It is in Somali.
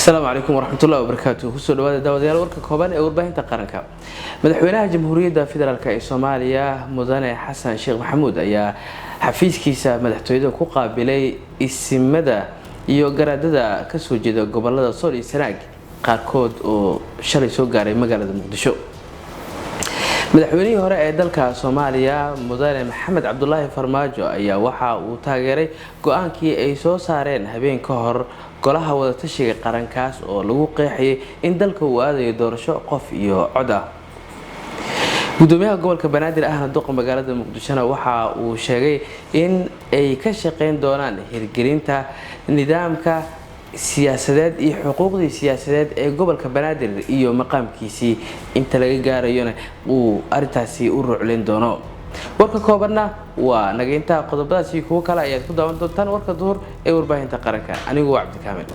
السلام عليكم ورحمة الله وبركاته. كسر دواد داوديال ورك كوبان أورباهن تقارنك. مدحوينها جمهورية فيدرالك الصومالية مدن حسن شيخ محمود أيا حفيز كيسا مدحتويدا كوقا بلي السمدة iyo garaadada ka soo jeeda gobolada Sool iyo Sanaag qaarkood oo shalay soo gaaray magaalada Muqdisho. madaxweynihii hore ee dalka Soomaaliya mudane Maxamed Cabdullaahi Farmaajo ayaa waxa uu taageeray go'aankii ay soo saareen habeen ka hor golaha wada tashiga qarankaas oo lagu qeexay in dalka uu aadayo doorasho qof iyo cod ah. gudoomiyaha gobolka Banaadir ahna duqa magaalada Muqdisho waxa uu sheegay in ay ka shaqeyn doonaan hirgelinta nidaamka siyaasadeed iyo xuquuqdii siyaasadeed ee gobolka Banaadir iyo maqaamkiisii inta laga gaarayona uu arintaasi u rucleyn doono. warka koobanna waa nageynta qodobadaasi kuwa kale ayaad ku daawan doontaan warka duhur ee warbaahinta qaranka. anigu waa Cabdi Kaamil.